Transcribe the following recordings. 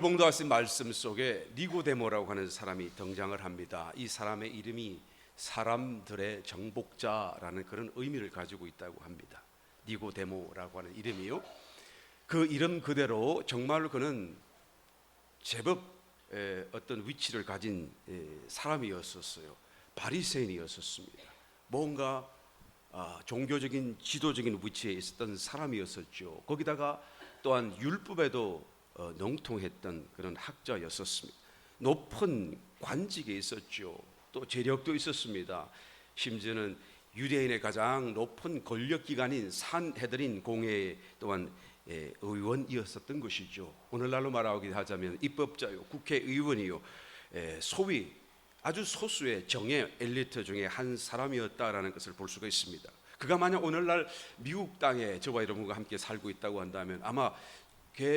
오늘 봉독하신 말씀 속에 니고데모라고 하는 사람이 등장을 합니다. 이 사람의 이름이 사람들의 정복자라는 그런 의미를 가지고 있다고 합니다. 니고데모라고 하는 이름이요. 그 이름 그대로 정말로 그는 제법 어떤 위치를 가진 사람이었었어요. 바리새인이었었습니다. 뭔가 종교적인 지도적인 위치에 있었던 사람이었었죠. 거기다가 또한 율법에도 능통했던 그런 학자였었습니다. 높은 관직에 있었죠. 또 재력도 있었습니다. 심지어는 유대인의 가장 높은 권력기관인 산헤드린 공회 또한 의원이었었던 것이죠. 오늘날로 말하기 하자면 입법자요, 국회의원이요, 소위 아주 소수의 정예 엘리트 중에 한 사람이었다라는 것을 볼 수가 있습니다. 그가 만약 오늘날 미국 땅에 저와 여러분과 함께 살고 있다고 한다면 아마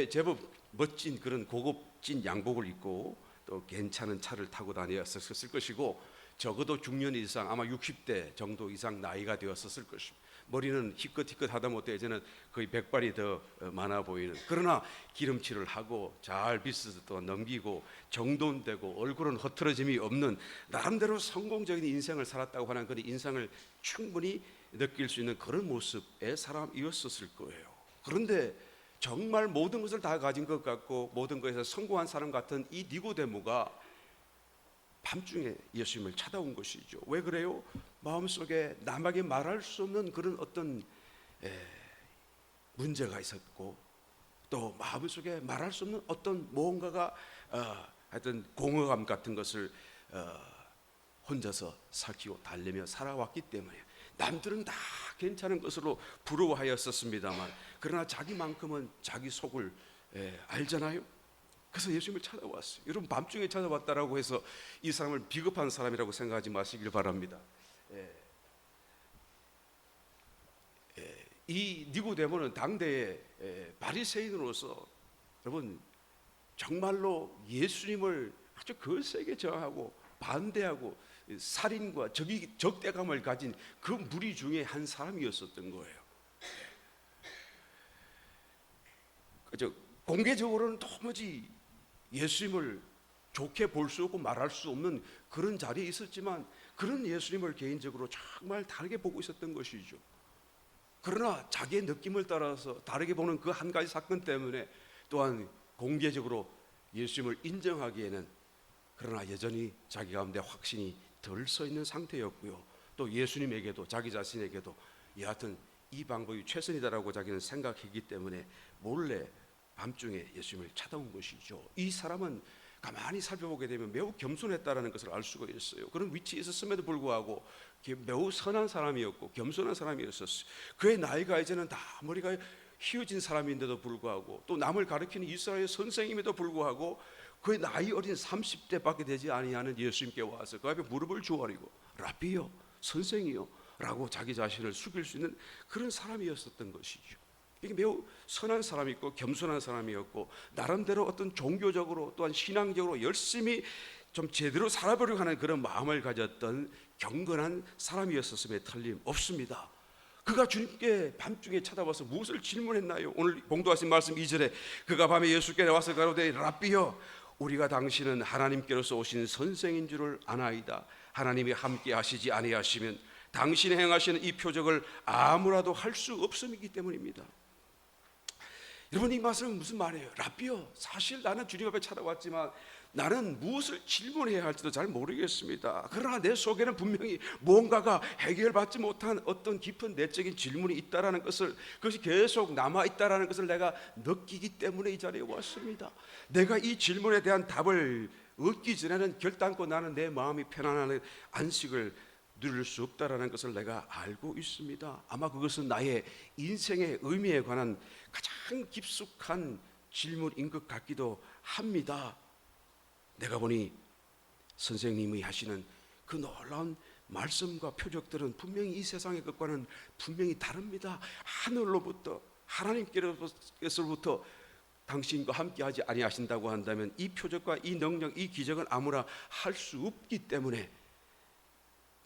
제법 멋진 그런 고급진 양복을 입고 또 괜찮은 차를 타고 다녔었을 것이고, 적어도 중년 이상, 아마 60대 정도 이상 나이가 되었었을 것입니다. 머리는 희끗희끗하다 못해 이제는 거의 백발이 더 많아 보이는, 그러나 기름칠을 하고 잘 빗어서 또 넘기고 정돈되고 얼굴은 흐트러짐이 없는 나름대로 성공적인 인생을 살았다고 하는 그런 인상을 충분히 느낄 수 있는 그런 모습의 사람이었을 거예요. 그런데 정말 모든 것을 다 가진 것 같고 모든 것에서 성공한 사람 같은 이 니고데모가 밤중에 예수님을 찾아온 것이죠. 왜 그래요? 마음속에 남에게 말할 수 없는 그런 어떤 문제가 있었고, 또 마음속에 말할 수 없는 어떤 무언가가 하여튼 공허감 같은 것을 혼자서 삭히고 달래며 살아왔기 때문에 남들은 다 괜찮은 것으로 부러워하였었습니다만, 그러나 자기만큼은 자기 속을 알잖아요. 그래서 예수님을 찾아왔어요. 여러분, 밤중에 찾아왔다라고 해서 이 사람을 비겁한 사람이라고 생각하지 마시길 바랍니다. 이 니고데모는 당대의 바리새인으로서 여러분 정말로 예수님을 아주 거세게 저항하고 반대하고 살인과 적대감을 가진 그 무리 중에 한 사람이었었던 거예요. 공개적으로는 도무지 예수님을 좋게 볼 수 없고 말할 수 없는 그런 자리에 있었지만, 그런 예수님을 개인적으로 정말 다르게 보고 있었던 것이죠. 그러나 자기의 느낌을 따라서 다르게 보는 그 한 가지 사건 때문에 또한 공개적으로 예수님을 인정하기에는 그러나 여전히 자기 가운데 확신이 덜 서 있는 상태였고요. 또 예수님에게도 자기 자신에게도 여하튼 이 방법이 최선이다라고 자기는 생각했기 때문에 몰래 밤중에 예수님을 찾아온 것이죠. 이 사람은 가만히 살펴보게 되면 매우 겸손했다라는 것을 알 수가 있어요. 그런 위치에 있었음에도 불구하고 매우 선한 사람이었고 겸손한 사람이었었어요. 그의 나이가 이제는 다 머리가 휘어진 사람인데도 불구하고, 또 남을 가르치는 이스라엘 선생임에도 불구하고 그의 나이 어린 30대밖에 되지 아니하는 예수님께 와서 그 앞에 무릎을 조아리고 라비요, 선생이요 라고 자기 자신을 숙일 수 있는 그런 사람이었었던 것이죠. 이게 매우 선한 사람이었고 겸손한 사람이었고, 나름대로 어떤 종교적으로 또한 신앙적으로 열심히 좀 제대로 살아보려고 하는 그런 마음을 가졌던 경건한 사람이었음에 틀림없습니다. 그가 주님께 밤중에 찾아와서 무엇을 질문했나요? 오늘 봉독하신 말씀 2절에 그가 밤에 예수께 와서 가로되 라비여, 우리가 당신은 하나님께로서 오신 선생인 줄을 아나이다. 하나님이 함께 하시지 아니하시면 당신이 행하시는 이 표적을 아무라도 할 수 없음이기 때문입니다. 여러분, 이 말씀은 무슨 말이에요? 라비요, 사실 나는 주님 앞에 찾아왔지만 나는 무엇을 질문해야 할지도 잘 모르겠습니다. 그러나 내 속에는 분명히 무언가가 해결받지 못한 어떤 깊은 내적인 질문이 있다라는 것을, 그것이 계속 남아있다라는 것을 내가 느끼기 때문에 이 자리에 왔습니다. 내가 이 질문에 대한 답을 얻기 전에는 결단코 나는 내 마음이 편안한 안식을 누릴 수 없다라는 것을 내가 알고 있습니다. 아마 그것은 나의 인생의 의미에 관한 가장 깊숙한 질문인 것 같기도 합니다. 내가 보니 선생님이 하시는 그 놀라운 말씀과 표적들은 분명히 이 세상의 것과는 분명히 다릅니다. 하늘로부터, 하나님께로부터 당신과 함께하지 아니하신다고 한다면 이 표적과 이 능력, 이 기적은 아무나 할 수 없기 때문에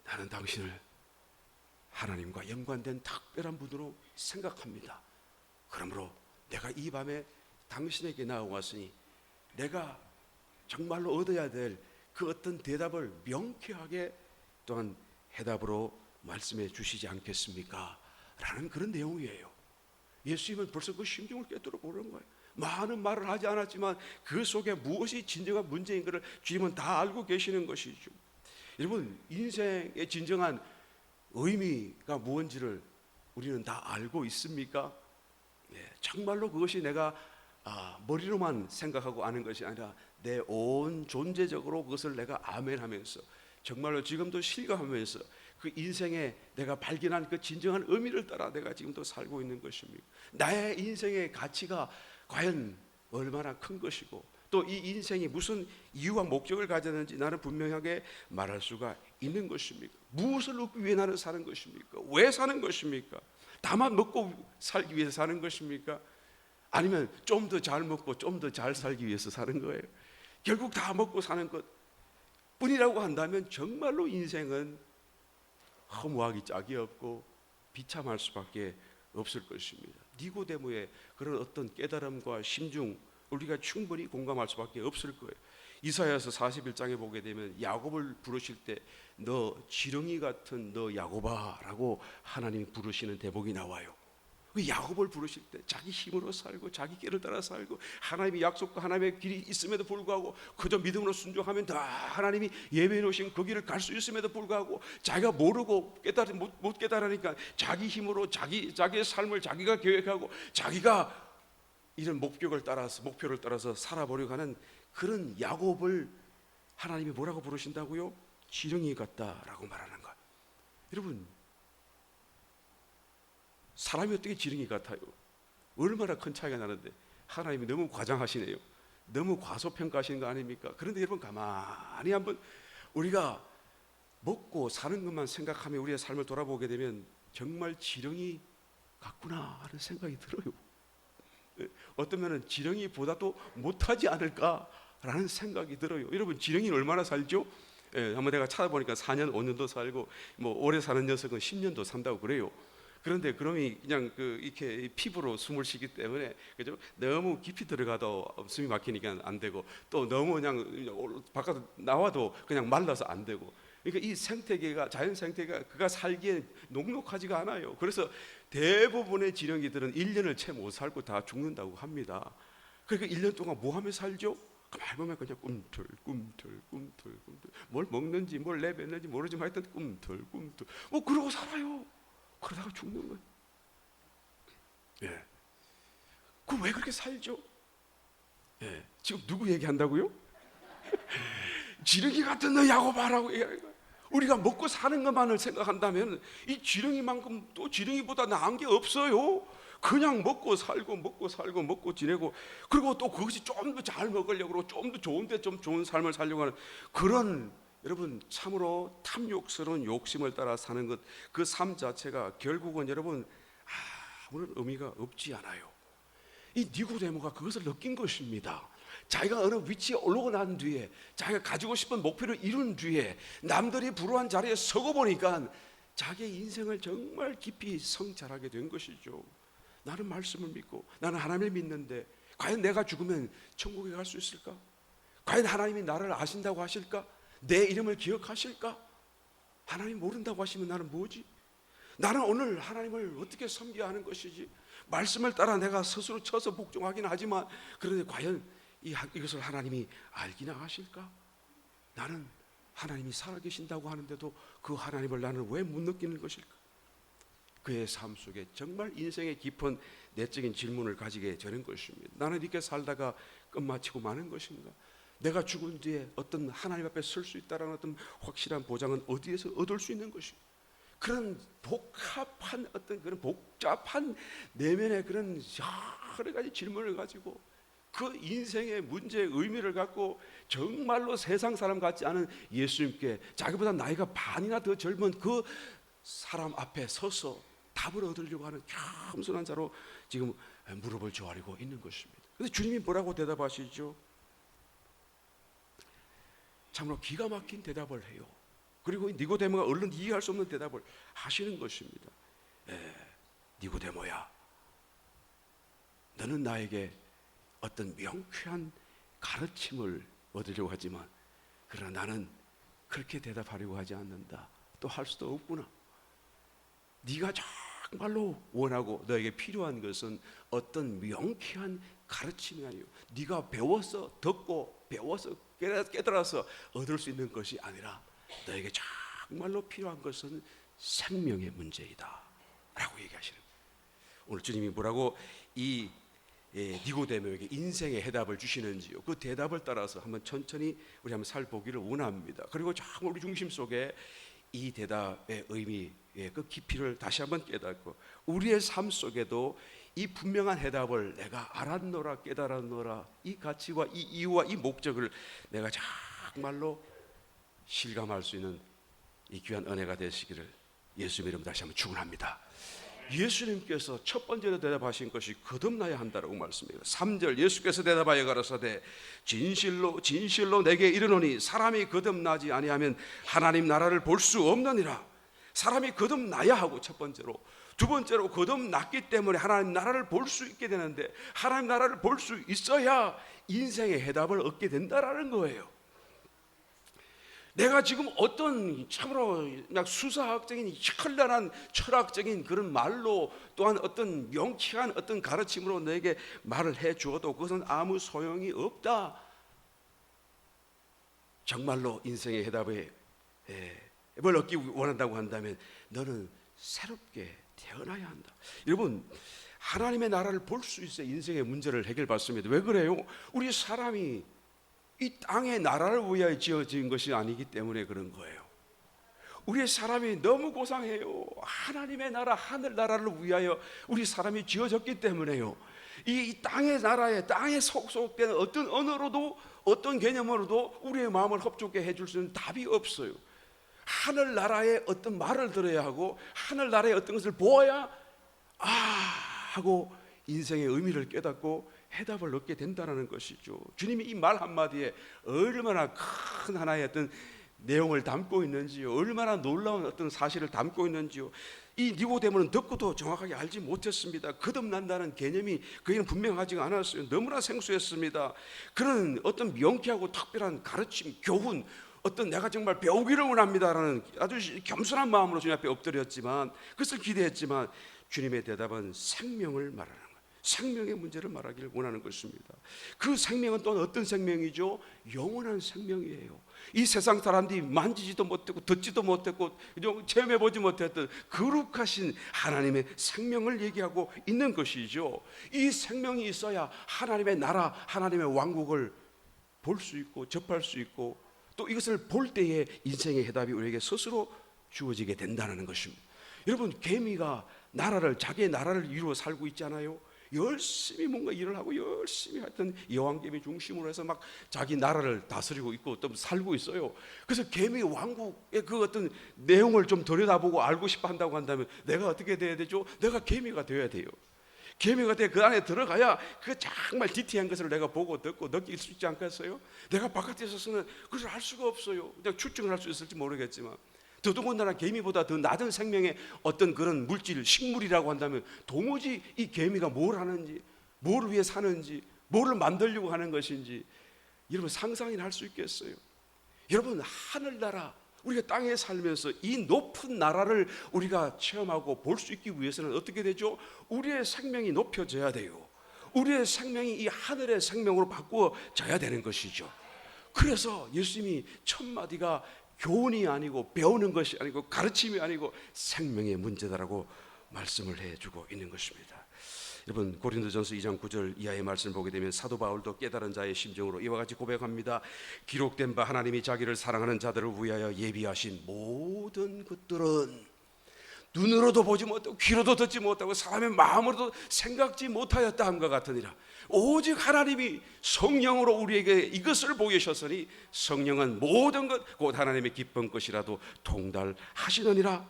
나는 당신을 하나님과 연관된 특별한 분으로 생각합니다. 그러므로 내가 이 밤에 당신에게 나아왔으니 내가 정말로 얻어야 될 그 어떤 대답을 명쾌하게 또한 해답으로 말씀해 주시지 않겠습니까? 라는 그런 내용이에요. 예수님은 벌써 그 심정을 꿰뚫어 보는 거예요. 많은 말을 하지 않았지만 그 속에 무엇이 진정한 문제인 것을 주님은 다 알고 계시는 것이죠. 여러분, 인생의 진정한 의미가 무엇인지를 우리는 다 알고 있습니까? 정말로 그것이 내가 머리로만 생각하고 아는 것이 아니라 내 온 존재적으로 그것을 내가 아멘하면서 정말로 지금도 실감하면서 그 인생에 내가 발견한 그 진정한 의미를 따라 내가 지금도 살고 있는 것입니까? 나의 인생의 가치가 과연 얼마나 큰 것이고 또 이 인생이 무슨 이유와 목적을 가졌는지 나는 분명하게 말할 수가 있는 것입니까? 무엇을 얻기 위해 나는 사는 것입니까? 왜 사는 것입니까? 다만 먹고 살기 위해서 사는 것입니까? 아니면 좀 더 잘 먹고 좀 더 잘 살기 위해서 사는 거예요? 결국 다 먹고 사는 것 뿐이라고 한다면 정말로 인생은 허무하기 짝이 없고 비참할 수밖에 없을 것입니다. 니고데모의 그런 어떤 깨달음과 심중 우리가 충분히 공감할 수밖에 없을 거예요. 이사야서 41장에 보게 되면 야곱을 부르실 때 너 지렁이 같은 너 야곱아라고 하나님이 부르시는 대목이 나와요. 야곱을 부르실 때 자기 힘으로 살고 자기 길을 따라 살고 하나님의 약속과 하나님의 길이 있음에도 불구하고 그저 믿음으로 순종하면 다 하나님이 예배해 놓으신 그 길을 갈 수 있음에도 불구하고 자기가 모르고 못 깨달으니까 자기 힘으로 자기의 삶을 자기가 계획하고 자기가 이런 목표를 따라서 살아보려고 하는 그런 야곱을 하나님이 뭐라고 부르신다고요? 지렁이 같다라고 말하는 거예요. 여러분, 사람이 어떻게 지렁이 같아요? 얼마나 큰 차이가 나는데 하나님이 너무 과장하시네요. 너무 과소평가하시는 거 아닙니까? 그런데 여러분 가만히 한번 우리가 먹고 사는 것만 생각하며 우리의 삶을 돌아보게 되면 정말 지렁이 같구나 하는 생각이 들어요. 어떤 면은 지렁이보다도 못하지 않을까라는 생각이 들어요. 여러분, 지렁이는 얼마나 살죠? 한번 내가 찾아보니까 4년 5년도 살고 뭐 오래 사는 녀석은 10년도 산다고 그래요. 그런데 그놈이 그냥 이렇게 피부로 숨을 쉬기 때문에 그죠? 너무 깊이 들어가도 숨이 막히니까 안 되고 또 너무 그냥 바깥으로 나와도 그냥 말라서 안 되고. 그러니까 이 생태계가 자연 생태계가 그가 살기에 녹록하지가 않아요. 그래서 대부분의 지렁이들은 1년을 채 못 살고 다 죽는다고 합니다. 그러니까 1년 동안 뭐 하며 살죠? 가만히 보면 그냥 꿈틀 뭘 먹는지 뭘 내뱉는지 모르지만 하여튼 꿈틀 뭐 그러고 살아요. 그러다가 죽는 거예요. 예. 그 왜 그렇게 살죠? 예. 지금 누구 얘기한다고요? 지렁이 같은 너 야곱아라고 얘기하는 거예요. 우리가 먹고 사는 것만을 생각한다면 이 지렁이만큼 또 지렁이보다 나은 게 없어요. 그냥 먹고 살고 지내고 그리고 또 그것이 좀 더 잘 먹으려고 그러고 좀 더 좋은데 좀 좋은 삶을 살려고 하는 그런 여러분 참으로 탐욕스러운 욕심을 따라 사는 것 그 삶 자체가 결국은 여러분 아무런 의미가 없지 않아요. 이 니고데모가 그것을 느낀 것입니다. 자기가 어느 위치에 오르고 난 뒤에 자기가 가지고 싶은 목표를 이룬 뒤에 남들이 부러워한 자리에 서고 보니까 자기의 인생을 정말 깊이 성찰하게 된 것이죠. 나는 말씀을 믿고 나는 하나님을 믿는데 과연 내가 죽으면 천국에 갈 수 있을까? 과연 하나님이 나를 아신다고 하실까? 내 이름을 기억하실까? 하나님 모른다고 하시면 나는 뭐지? 나는 오늘 하나님을 어떻게 섬겨야 하는 것이지? 말씀을 따라 내가 스스로 쳐서 복종하긴 하지만 그런데 과연 이것을 하나님이 알기나 하실까? 나는 하나님이 살아계신다고 하는데도 그 하나님을 나는 왜 못 느끼는 것일까? 그의 삶 속에 정말 인생의 깊은 내적인 질문을 가지게 되는 것입니다. 나는 이렇게 살다가 끝마치고 마는 것인가? 내가 죽은 뒤에 어떤 하나님 앞에 설 수 있다는 어떤 확실한 보장은 어디에서 얻을 수 있는 것인가? 그런 복합한 어떤 그런 복잡한 내면의 그런 여러 가지 질문을 가지고 그 인생의 문제의 의미를 갖고 정말로 세상 사람 같지 않은 예수님께 자기보다 나이가 반이나 더 젊은 그 사람 앞에 서서 답을 얻으려고 하는 겸손한 자로 지금 무릎을 조아리고 있는 것입니다. 그런데 주님이 뭐라고 대답하시죠? 참으로 기가 막힌 대답을 해요. 그리고 니고데모가 얼른 이해할 수 없는 대답을 하시는 것입니다. 니고데모야, 너는 나에게 어떤 명쾌한 가르침을 얻으려고 하지만 그러나 나는 그렇게 대답하려고 하지 않는다. 또 할 수도 없구나. 네가 정말로 원하고 너에게 필요한 것은 어떤 명쾌한 가르침이 아니요, 네가 배워서 듣고 배워서 깨달아서 얻을 수 있는 것이 아니라 너에게 정말로 필요한 것은 생명의 문제이다 라고 얘기하시는 거예요. 오늘 주님이 뭐라고 이 니고데모에게 인생의 해답을 주시는지요, 그 대답을 따라서 한번 천천히 우리 한번 살보기를 원합니다. 그리고 정말 우리 중심 속에 이 대답의 의미, 그 깊이를 다시 한번 깨닫고 우리의 삶 속에도 이 분명한 해답을 내가 알았노라 깨달았노라, 이 가치와 이 이유와 이 목적을 내가 정말로 실감할 수 있는 이 귀한 은혜가 되시기를 예수님 이름으로 다시 한번 축원합니다. 예수님께서 첫 번째로 대답하신 것이 거듭나야 한다라고 말씀해요. 3절 예수께서 대답하여 가라사대 진실로 진실로 내게 이르노니 사람이 거듭나지 아니하면 하나님 나라를 볼 수 없느니라. 사람이 거듭나야 하고 첫 번째로, 두 번째로 거듭났기 때문에 하나님 나라를 볼 수 있게 되는데, 하나님 나라를 볼 수 있어야 인생의 해답을 얻게 된다라는 거예요. 내가 지금 어떤 참으로 그냥 수사학적인 현란한 철학적인 그런 말로 또한 어떤 명쾌한 어떤 가르침으로 너에게 말을 해 주어도 그것은 아무 소용이 없다. 정말로 인생의 해답을 얻기 원한다고 한다면 너는 새롭게 태어나야 한다. 여러분, 하나님의 나라를 볼 수 있어야 인생의 문제를 해결받습니다. 왜 그래요? 우리 사람이 이 땅의 나라를 위하여 지어진 것이 아니기 때문에 그런 거예요. 우리의 사람이 너무 고상해요. 하나님의 나라, 하늘 나라를 위하여 우리 사람이 지어졌기 때문에요. 이 땅의 나라에, 땅에 속속되는 어떤 언어로도 어떤 개념으로도 우리의 마음을 흡족해 해줄 수 있는 답이 없어요. 하늘 나라의 어떤 말을 들어야 하고 하늘 나라의 어떤 것을 보아야 하고 인생의 의미를 깨닫고 해답을 얻게 된다는 것이죠. 주님이 이 말 한마디에 얼마나 큰 하나의 어떤 내용을 담고 있는지요, 얼마나 놀라운 어떤 사실을 담고 있는지요. 이 니고데모는 듣고도 정확하게 알지 못했습니다. 거듭난다는 개념이 그에게는 분명하지가 않았어요. 너무나 생소했습니다. 그런 어떤 명쾌하고 특별한 가르침, 교훈, 어떤 내가 정말 배우기를 원합니다라는 아주 겸손한 마음으로 주님 앞에 엎드렸지만, 그것을 기대했지만 주님의 대답은 생명을 말하는 거예요. 생명의 문제를 말하기를 원하는 것입니다. 그 생명은 또 어떤 생명이죠? 영원한 생명이에요. 이 세상 사람들이 만지지도 못했고 듣지도 못했고 체험해보지 못했던 거룩하신 하나님의 생명을 얘기하고 있는 것이죠. 이 생명이 있어야 하나님의 나라, 하나님의 왕국을 볼 수 있고 접할 수 있고, 또 이것을 볼 때에 인생의 해답이 우리에게 스스로 주어지게 된다는 것입니다. 여러분, 개미가 자기의 나라를 이루어 살고 있잖아요. 열심히 뭔가 일을 하고 열심히 하여튼 여왕개미 중심으로 해서 막 자기 나라를 다스리고 있고 또 살고 있어요. 그래서 개미 왕국의 그 어떤 내용을 좀 들여다보고 알고 싶어 한다고 한다면 내가 어떻게 돼야 되죠? 내가 개미가 되어야 돼요. 개미가 돼 그 안에 들어가야 그 정말 디테일한 것을 내가 보고 듣고 느낄 수 있지 않겠어요? 내가 바깥에 있어서는 그것을 알 수가 없어요. 그냥 추측을 할 수 있을지 모르겠지만, 더더군다나 개미보다 더 낮은 생명의 어떤 그런 물질, 식물이라고 한다면 도무지 이 개미가 뭘 하는지, 뭘 위해 사는지, 뭐를 만들려고 하는 것인지 여러분 상상이나 할 수 있겠어요? 여러분, 하늘나라, 우리가 땅에 살면서 이 높은 나라를 우리가 체험하고 볼 수 있기 위해서는 어떻게 되죠? 우리의 생명이 높여져야 돼요. 우리의 생명이 이 하늘의 생명으로 바꾸어져야 되는 것이죠. 그래서 예수님이 첫 마디가 교훈이 아니고 배우는 것이 아니고 가르침이 아니고 생명의 문제다라고 말씀을 해주고 있는 것입니다. 여러분, 고린도전서 2장 9절 이하의 말씀을 보게 되면 사도 바울도 깨달은 자의 심정으로 이와 같이 고백합니다. 기록된 바 하나님이 자기를 사랑하는 자들을 위하여 예비하신 모든 것들은 눈으로도 보지 못하고 귀로도 듣지 못하고 사람의 마음으로도 생각지 못하였다 함과 같으니라. 오직 하나님이 성령으로 우리에게 이것을 보이셨으니 성령은 모든 것 곧 하나님의 기쁜 것이라도 통달하시느니라.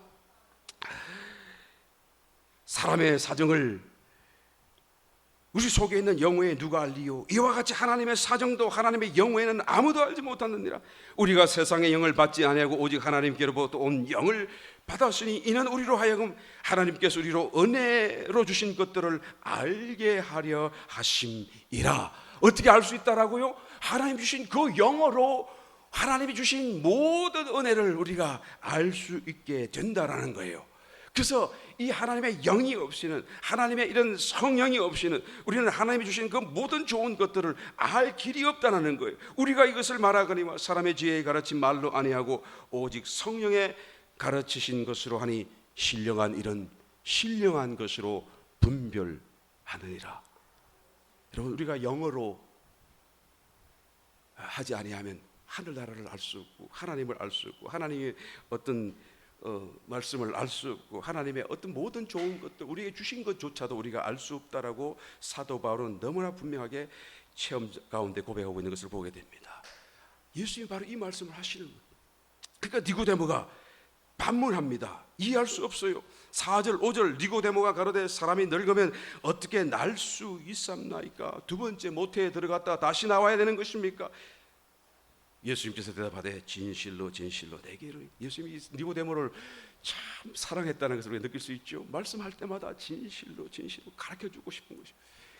사람의 사정을 우리 속에 있는 영혼에 누가 알리요? 이와 같이 하나님의 사정도 하나님의 영혼에는 아무도 알지 못하느니라. 우리가 세상의 영을 받지 아니하고 오직 하나님께로부터 온 영을 받았으니 이는 우리로 하여금 하나님께서 우리로 은혜로 주신 것들을 알게 하려 하심이라. 어떻게 알 수 있다라고요? 하나님 주신 그 영어로 하나님이 주신 모든 은혜를 우리가 알 수 있게 된다라는 거예요. 그래서 이 하나님의 영이 없이는, 하나님의 이런 성령이 없이는 우리는 하나님이 주신 그 모든 좋은 것들을 알 길이 없다는 거예요. 우리가 이것을 말하거니와 사람의 지혜에 가르친 말로 아니하고 오직 성령의 가르치신 것으로 하니 신령한 것으로 분별하느니라. 여러분, 우리가 영어로 하지 아니하면 하늘나라를 알 수 없고 하나님을 알 수 없고 하나님의 어떤 말씀을 알 수 없고 하나님의 어떤 모든 좋은 것들 우리에게 주신 것조차도 우리가 알 수 없다라고 사도 바울은 너무나 분명하게 체험 가운데 고백하고 있는 것을 보게 됩니다. 예수님이 바로 이 말씀을 하시는 거예요. 그러니까 니고데모가 반문합니다. 이해할 수 없어요. 4절 5절 니고데모가 가로되 사람이 늙으면 어떻게 날 수 있삼나이까? 두 번째 모태에 들어갔다 다시 나와야 되는 것입니까? 예수님께서 대답하되 진실로 내게 이르노니. 예수님이 니고데모를 참 사랑했다는 것을 우리가 느낄 수 있죠. 말씀할 때마다 진실로 가르쳐주고 싶은 것이,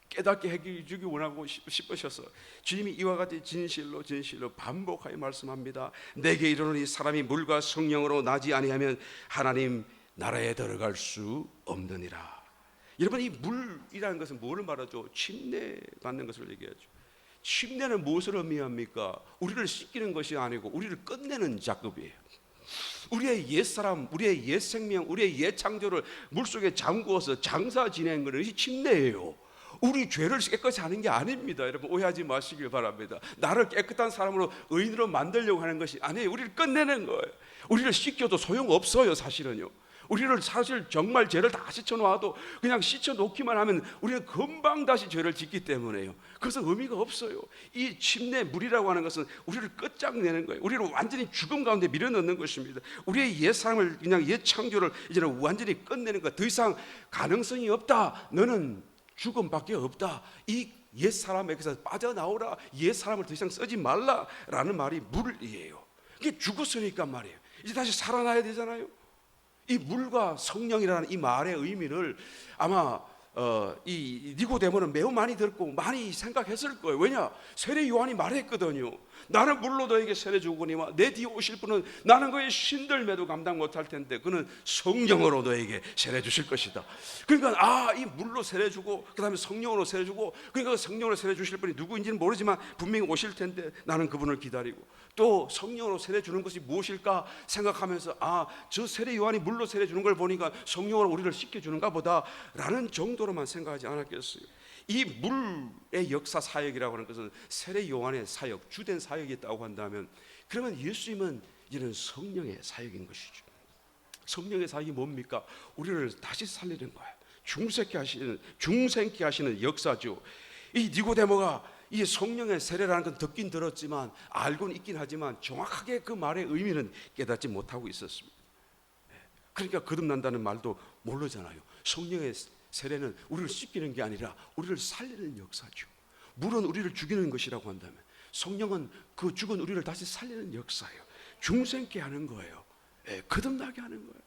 깨닫게 해주기 원하고 싶으셔서 주님이 이와 같이 진실로 반복하여 말씀합니다. 내게 이르노니 사람이 물과 성령으로 나지 아니하면 하나님 나라에 들어갈 수 없느니라. 여러분, 이 물이라는 것은 뭐를 말하죠? 침례 받는 것을 얘기하죠. 침례는 무엇을 의미합니까? 우리를 씻기는 것이 아니고 우리를 끝내는 작업이에요. 우리의 옛사람, 우리의 옛생명, 우리의 옛창조를 물속에 잠그어서 장사 지내는 것이 침례예요. 우리 죄를 깨끗이 하는 게 아닙니다. 여러분, 오해하지 마시길 바랍니다. 나를 깨끗한 사람으로, 의인으로 만들려고 하는 것이 아니에요. 우리를 끝내는 거예요. 우리를 씻겨도 소용없어요. 사실은요, 우리를 사실 정말 죄를 다 씻어놓아도 그냥 씻어놓기만 하면 우리는 금방 다시 죄를 짓기 때문에요. 그래서 의미가 없어요. 이 침례 물이라고 하는 것은 우리를 끝장내는 거예요. 우리를 완전히 죽음 가운데 밀어넣는 것입니다. 우리의 옛 삶을, 그냥 옛 창조를 이제는 완전히 끝내는 것. 더 이상 가능성이 없다. 너는 죽음밖에 없다. 이 옛 사람에게서 빠져나오라. 옛 사람을 더 이상 쓰지 말라라는 말이 물이에요. 이게 죽었으니까 말이에요. 이제 다시 살아나야 되잖아요. 이 물과 성령이라는 이 말의 의미를 아마 이 니고데모는 매우 많이 듣고 많이 생각했을 거예요. 왜냐? 세례 요한이 말했거든요. 나는 물로 너에게 세례 주거니와 내 뒤에 오실 분은 나는 그의 신들매도 감당 못할 텐데 그는 성령으로 너에게 세례 주실 것이다. 그러니까 이 물로 세례 주고 그 다음에 성령으로 세례 주고, 그러니까 성령으로 세례 주실 분이 누구인지는 모르지만 분명히 오실 텐데 나는 그분을 기다리고, 또 성령으로 세례 주는 것이 무엇일까 생각하면서 저 세례 요한이 물로 세례 주는 걸 보니까 성령으로 우리를 씻겨주는가 보다 라는 정도로만 생각하지 않았겠어요. 이 물의 역사 사역이라고 하는 것은 세례 요한의 사역, 주된 사역이 있다고 한다면, 그러면 예수님은 이제는 성령의 사역인 것이죠. 성령의 사역이 뭡니까? 우리를 다시 살리는 거예요. 중생케 하시는 역사죠. 이 니고데모가 이 성령의 세례라는 건 듣긴 들었지만, 알고는 있긴 하지만 정확하게 그 말의 의미는 깨닫지 못하고 있었습니다. 그러니까 거듭난다는 말도 모르잖아요. 성령의 세례는 우리를 씻기는 게 아니라 우리를 살리는 역사죠. 물은 우리를 죽이는 것이라고 한다면, 성령은 그 죽은 우리를 다시 살리는 역사예요. 중생케 하는 거예요. 거듭나게 하는 거예요.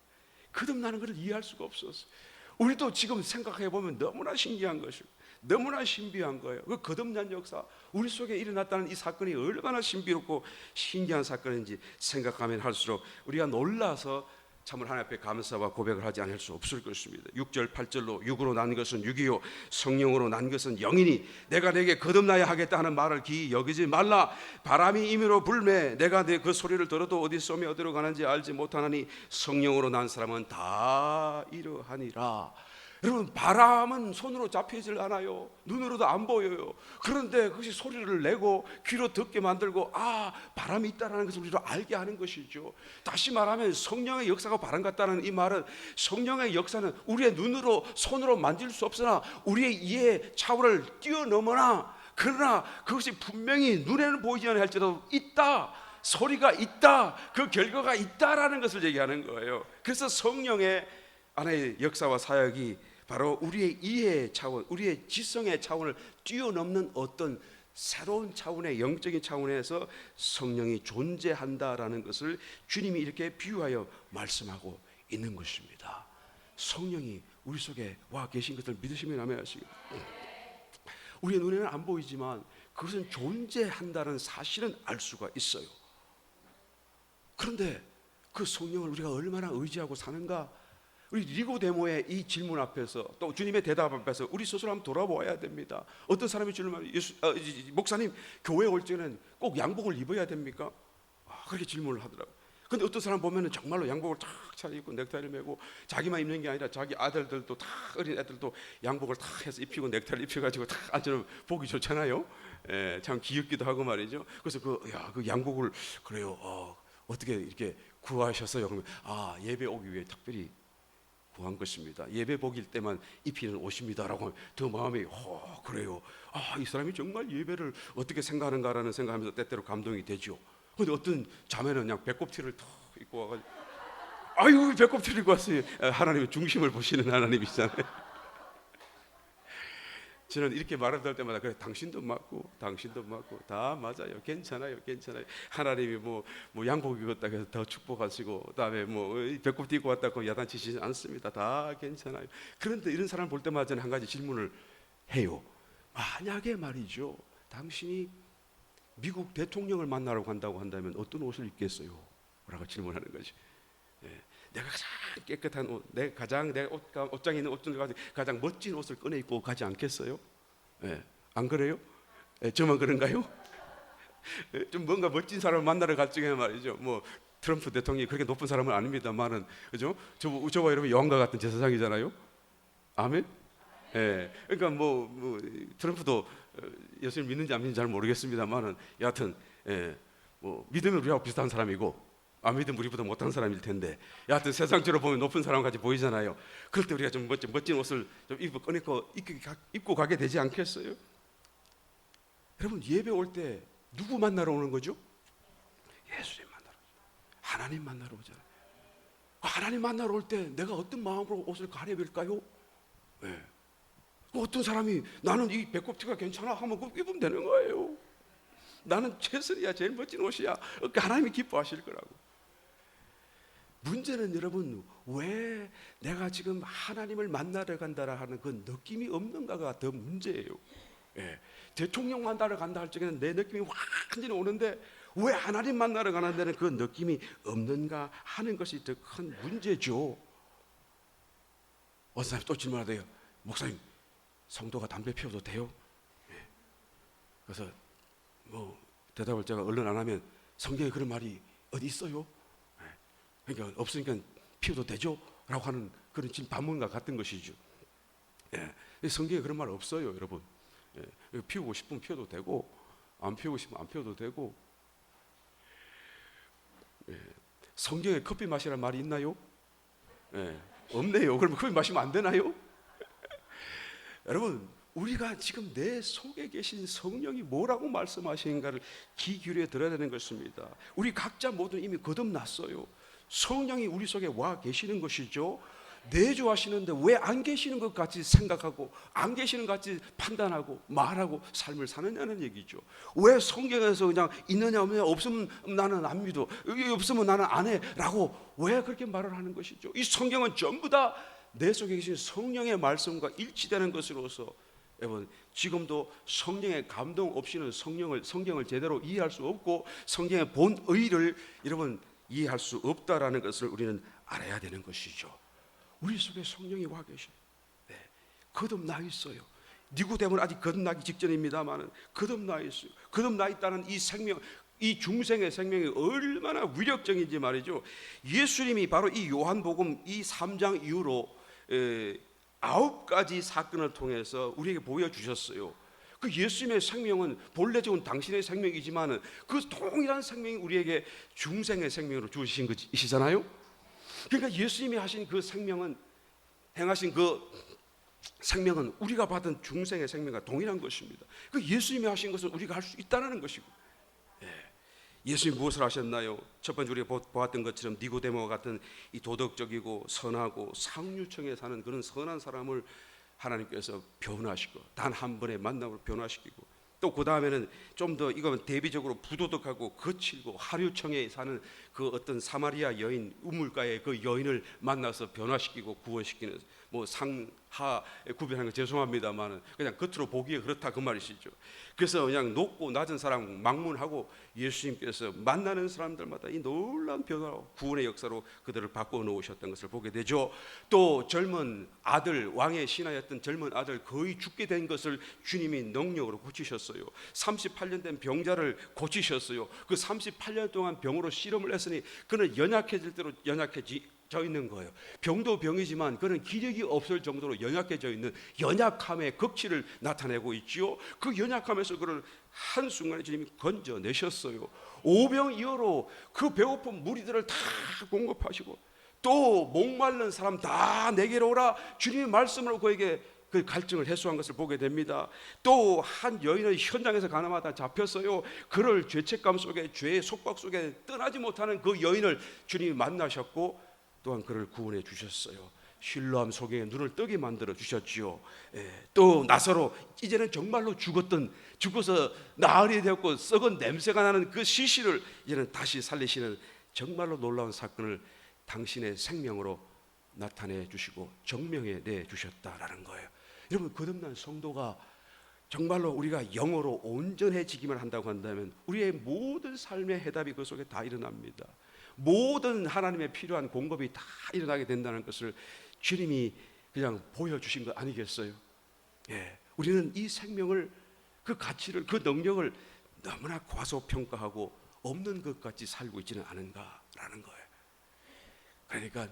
거듭나는 것을 이해할 수가 없었어요. 우리도 지금 생각해 보면 너무나 신기한 것이고 너무나 신비한 거예요. 그 거듭난 역사, 우리 속에 일어났다는 이 사건이 얼마나 신비롭고 신기한 사건인지 생각하면 할수록 우리가 놀라서 참으로 하나님 앞에 감사와 고백을 하지 않을 수 없을 것입니다. 6절 8절로 육으로 난 것은 육이요 성령으로 난 것은 영이니 내가 내게 거듭나야 하겠다 하는 말을 기이 여기지 말라. 바람이 임의로 불매 내가 내 그 소리를 들어도 어디 쏘며 어디로 가는지 알지 못하나니 성령으로 난 사람은 다 이러하니라. 여러분, 바람은 손으로 잡히질 않아요. 눈으로도 안 보여요. 그런데 그것이 소리를 내고 귀로 듣게 만들고 바람이 있다는 것을 우리로 알게 하는 것이죠. 다시 말하면 성령의 역사가 바람 같다는 이 말은, 성령의 역사는 우리의 눈으로 손으로 만질 수 없으나 우리의 이해 차원을 뛰어넘으나, 그러나 그것이 분명히 눈에는 보이지 않아 할지라도 있다, 소리가 있다, 그 결과가 있다라는 것을 얘기하는 거예요. 그래서 성령의 안의 역사와 사역이 바로 우리의 이해의 차원, 우리의 지성의 차원을 뛰어넘는 어떤 새로운 차원의 영적인 차원에서 성령이 존재한다라는 것을 주님이 이렇게 비유하여 말씀하고 있는 것입니다. 성령이 우리 속에 와 계신 것을 믿으시면 아멘하시고, 우리의 눈에는 안 보이지만 그것은 존재한다는 사실은 알 수가 있어요. 그런데 그 성령을 우리가 얼마나 의지하고 사는가? 우리 니고데모의 이 질문 앞에서 또 주님의 대답 앞에서 우리 스스로 한번 돌아보아야 됩니다. 어떤 사람이 질문하면 목사님, 교회 올 때는 꼭 양복을 입어야 됩니까? 그렇게 질문을 하더라고요. 근데 어떤 사람 보면은 정말로 양복을 탁 차려입고 넥타이를 메고, 자기만 입는 게 아니라 자기 아들들도 다, 어린 애들도 양복을 탁 해서 입히고 넥타이를 입혀가지고 탁 앉으면 보기 좋잖아요. 참 귀엽기도 하고 말이죠. 그래서 그 양복을 그래요. 어떻게 이렇게 구하셨어요? 그러면 예배 오기 위해 특별히 구한 것입니다. 예배 복일 때만 입히는 옷입니다라고 하면 더 마음이 그래요. 이 사람이 정말 예배를 어떻게 생각하는가라는 생각하면서 때때로 감동이 되죠. 근데 어떤 자매는 그냥 배꼽티를 탁 입고 와가지고, 아유, 배꼽티를 입고 왔어요. 하나님의 중심을 보시는 하나님이시잖아요. 저는 이렇게 말할 때마다 그래, 당신도 맞고 다 맞아요. 괜찮아요. 하나님이 뭐 양복 입었다고 해서 더 축복하시고, 그다음에 뭐 배꼽 입고 왔다고 야단치시지 않습니다. 다 괜찮아요. 그런데 이런 사람 볼 때마다 저는 한 가지 질문을 해요. 만약에 말이죠, 당신이 미국 대통령을 만나러 간다고 한다면 어떤 옷을 입겠어요? 라고 질문하는 거죠. 내가 가장 깨끗한 옷, 내 옷장에 있는 옷 중에 가장 멋진 옷을 꺼내 입고 가지 않겠어요? 안 그래요? 저만 그런가요? 좀 뭔가 멋진 사람을 만나러 갈 적에 말이죠. 뭐 트럼프 대통령이 그렇게 높은 사람은 아닙니다만은, 그죠? 저와 여러분 여왕과 같은 제사장이잖아요. 아멘. 그러니까 뭐 트럼프도 예수님 믿는지 안 믿는지 잘 모르겠습니다만은, 여하튼 뭐 믿으면 우리하고 비슷한 사람이고, 안 믿으면 우리보다 못한 사람일 텐데, 여하튼 세상적으로 보면 높은 사람 같이 보이잖아요. 그럴 때 우리가 좀 멋진 옷을 좀 입고 가게 되지 않겠어요? 여러분, 예배 올 때 누구 만나러 오는 거죠? 예수님 만나러, 하나님 만나러 오잖아요. 하나님 만나러 올 때 내가 어떤 마음으로 옷을 가려빌까요? 어떤 사람이 나는 이 배꼽티가 괜찮아 하면 그거 입으면 되는 거예요. 나는 최선이야, 제일 멋진 옷이야. 하나님이 기뻐하실 거라고. 문제는 여러분, 왜 내가 지금 하나님을 만나러 간다라 하는 그 느낌이 없는가가 더 문제예요. 대통령 만나러 간다 할 적에는 내 느낌이 완전히 오는데, 왜 하나님 만나러 가는 데는 그 느낌이 없는가 하는 것이 더 큰 문제죠. 어떤 사람이 또 질문하대요. 목사님, 성도가 담배 피워도 돼요? 그래서 뭐 대답을 제가 얼른 안 하면, 성경에 그런 말이 어디 있어요? 그러니까 없으니까 피워도 되죠? 라고 하는 그런 지금 반문과 같은 것이죠. 성경에 그런 말 없어요, 여러분. 피우고 싶으면 피워도 되고, 안 피우고 싶으면 안 피워도 되고. 성경에 커피 마시라는 말이 있나요? 없네요. 그럼 커피 마시면 안 되나요? 여러분, 우리가 지금 내 속에 계신 성령이 뭐라고 말씀하시는가를 귀 기울여 들어야 되는 것입니다. 우리 각자 모두 이미 거듭났어요. 성령이 우리 속에 와 계시는 것이죠. 내주하시는데 왜 안 계시는 것 같이 생각하고, 안 계시는 것 같이 판단하고 말하고 삶을 사느냐는 얘기죠. 왜 성경에서 그냥 있느냐 없느냐, 없으면 나는 안 믿어, 없으면 나는 안 해 라고 왜 그렇게 말을 하는 것이죠. 이 성경은 전부 다 내 속에 계신 성령의 말씀과 일치되는 것으로서, 여러분, 지금도 성령의 감동 없이는 성경을 제대로 이해할 수 없고, 성경의 본의를 여러분 이해할 수 없다라는 것을 우리는 알아야 되는 것이죠. 우리 속에 성령이 와 계셔. 거듭나 있어요. 니고데모는 아직 거듭나기 직전입니다만은 거듭나 있어요. 거듭나 있다는 이 생명, 이 중생의 생명이 얼마나 위력적인지 말이죠. 예수님이 바로 이 요한복음 이 3장 이후로 9가지 사건을 통해서 우리에게 보여주셨어요. 그 예수님의 생명은 본래적인 당신의 생명이지만 그 동일한 생명이 우리에게 중생의 생명으로 주신 것이잖아요. 그러니까 예수님이 하신 그 생명은, 행하신 그 생명은 우리가 받은 중생의 생명과 동일한 것입니다. 그 예수님이 하신 것을 우리가 할 수 있다는 것이고, 예수님이 무엇을 하셨나요? 첫 번째 우리가 보았던 것처럼 니고데모와 같은 이 도덕적이고 선하고 상류층에 사는 그런 선한 사람을 하나님께서 변화시키고, 단 한 번의 만남으로 변화시키고, 또 그 다음에는 좀 더 이건 대비적으로 부도덕하고 거칠고 하류층에 사는 그 어떤 사마리아 여인, 우물가의 그 여인을 만나서 변화시키고 구원시키는 뭐 상하 구별하는 거 죄송합니다만 그냥 겉으로 보기에 그렇다 그 말이시죠. 그래서 그냥 높고 낮은 사람 막문하고 예수님께서 만나는 사람들마다 이 놀라운 변화로 구원의 역사로 그들을 바꿔 놓으셨던 것을 보게 되죠. 또 젊은 아들, 왕의 신하였던 젊은 아들 거의 죽게 된 것을 주님이 능력으로 고치셨어요. 38년 된 병자를 고치셨어요. 그 38년 동안 병으로 씨름을 했으니 그는 연약해질 대로 연약해져 있는 거예요. 병도 병이지만 그는 기력이 없을 정도로 연약해져 있는 연약함의 극치를 나타내고 있지요. 그 연약함에서 그를 한순간에 주님이 건져내셨어요. 오병이어로 그 배고픈 무리들을 다 공급하시고 또 목마른 사람 다 내게로 오라 주님의 말씀으로 그에게 그 갈증을 해소한 것을 보게 됩니다. 또 한 여인의 현장에서 가늠하다 잡혔어요. 그를 죄책감 속에 죄의 속박 속에 떠나지 못하는 그 여인을 주님이 만나셨고 또한 그를 구원해 주셨어요. 실로암 속에 눈을 뜨게 만들어 주셨지요. 또 나사로 이제는 정말로 죽어서 나으리 되었고 썩은 냄새가 나는 그 시신을 이제는 다시 살리시는 정말로 놀라운 사건을 당신의 생명으로 나타내 주시고 정명해 내 주셨다라는 거예요. 여러분 거듭난 성도가 정말로 우리가 영어로 온전해지기만 한다고 한다면 우리의 모든 삶의 해답이 그 속에 다 일어납니다. 모든 하나님의 필요한 공급이 다 일어나게 된다는 것을 주님이 그냥 보여주신 것 아니겠어요? 우리는 이 생명을 그 가치를 그 능력을 너무나 과소평가하고 없는 것 같이 살고 있지는 않은가라는 거예요. 그러니까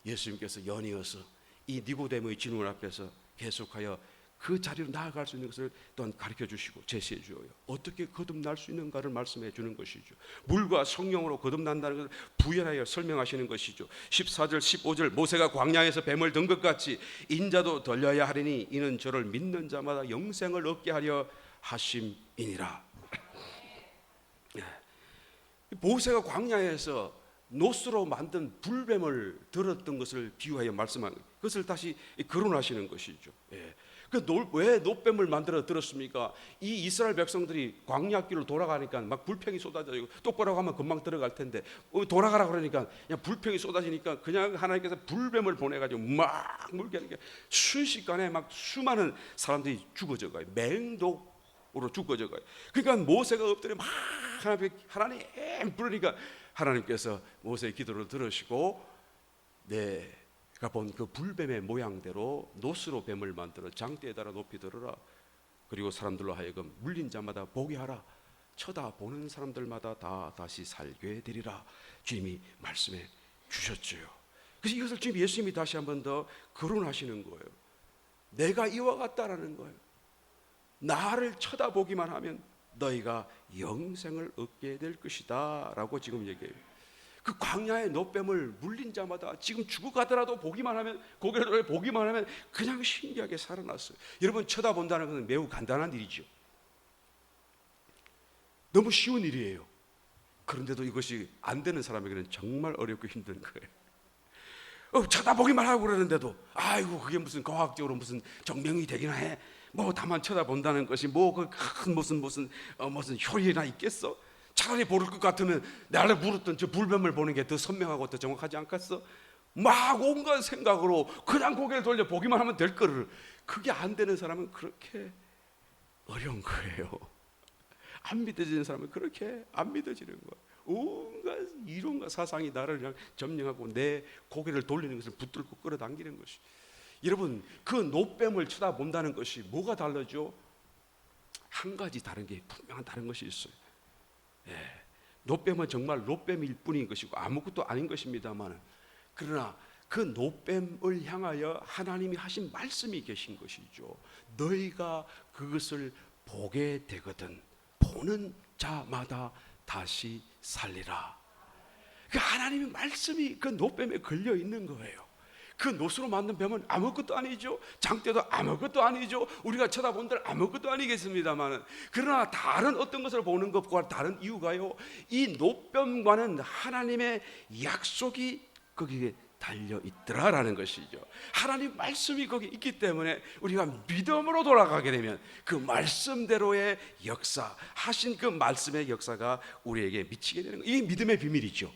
예수님께서 연이어서 이 니고데모의 질문 앞에서 계속하여 그 자리로 나아갈 수 있는 것을 또한 가르쳐 주시고 제시해 주어요. 어떻게 거듭날 수 있는가를 말씀해 주는 것이죠. 물과 성령으로 거듭난다는 것을 부연하여 설명하시는 것이죠. 14절 15절 모세가 광야에서 뱀을 든 것 같이 인자도 덜려야 하리니 이는 저를 믿는 자마다 영생을 얻게 하려 하심이니라. 모세가 광야에서 노스로 만든 불뱀을 들었던 것을 비유하여 말씀한 그것을 다시 거론하시는 것이죠. 왜 노뱀을 만들어 들었습니까? 이 이스라엘 백성들이 광야길로 돌아가니까 막 불평이 쏟아지고 똑바로 가면 금방 들어갈 텐데 돌아가라 그러니까 그냥 불평이 쏟아지니까 그냥 하나님께서 불뱀을 보내가지고 막 물게 하니까 순식간에 막 수많은 사람들이 죽어져가요. 맹독으로 죽어져가요. 그러니까 모세가 엎드려 막 하나님 부르니까 하나님께서 모세의 기도를 들으시고 내가 본 그 불뱀의 모양대로 노스로 뱀을 만들어 장대에 달아 높이 들어라. 그리고 사람들로 하여금 물린 자마다 보게 하라. 쳐다보는 사람들마다 다 다시 살게 되리라. 주님이 말씀해 주셨죠. 그래서 이것을 지금 예수님이 다시 한 번 더 거론하시는 거예요. 내가 이와 같다라는 거예요. 나를 쳐다보기만 하면 너희가 영생을 얻게 될 것이다 라고 지금 얘기해요. 그 광야의 노뱀을 물린 자마다 지금 죽어가더라도 보기만 하면 고개를 보기만 하면 그냥 신기하게 살아났어요. 여러분 쳐다본다는 것은 매우 간단한 일이죠. 너무 쉬운 일이에요. 그런데도 이것이 안 되는 사람에게는 정말 어렵고 힘든 거예요. 쳐다보기만 하고 그러는데도 아이고 그게 무슨 과학적으로 무슨 증명이 되기나 해. 뭐 다만 쳐다본다는 것이 뭐 그 큰 무슨 효리나 있겠어? 차라리 모를 것 같으면 나를 물었던 저 불뱀을 보는 게 더 선명하고 더 정확하지 않겠어? 막 온갖 생각으로 그냥 고개를 돌려 보기만 하면 될 거를 그게 안 되는 사람은 그렇게 어려운 거예요. 안 믿어지는 사람은 그렇게 안 믿어지는 거예요. 온갖 이론과 사상이 나를 그냥 점령하고 내 고개를 돌리는 것을 붙들고 끌어당기는 것이. 여러분 그 노뱀을 쳐다본다는 것이 뭐가 다르죠? 한 가지 다른 게 분명한 다른 것이 있어요. 노뱀은 정말 노뱀일 뿐인 것이고 아무것도 아닌 것입니다만 그러나 그 노뱀을 향하여 하나님이 하신 말씀이 계신 것이죠. 너희가 그것을 보게 되거든 보는 자마다 다시 살리라. 그 하나님의 말씀이 그 노뱀에 걸려 있는 거예요. 그 노스로 만든 뱀은 아무것도 아니죠. 장대도 아무것도 아니죠. 우리가 쳐다본들 아무것도 아니겠습니다만 그러나 다른 어떤 것을 보는 것과 다른 이유가요. 이 노뱀과는 하나님의 약속이 거기에 달려 있더라라는 것이죠. 하나님 말씀이 거기 있기 때문에 우리가 믿음으로 돌아가게 되면 그 말씀대로의 역사 하신 그 말씀의 역사가 우리에게 미치게 되는 거예요. 이 믿음의 비밀이죠.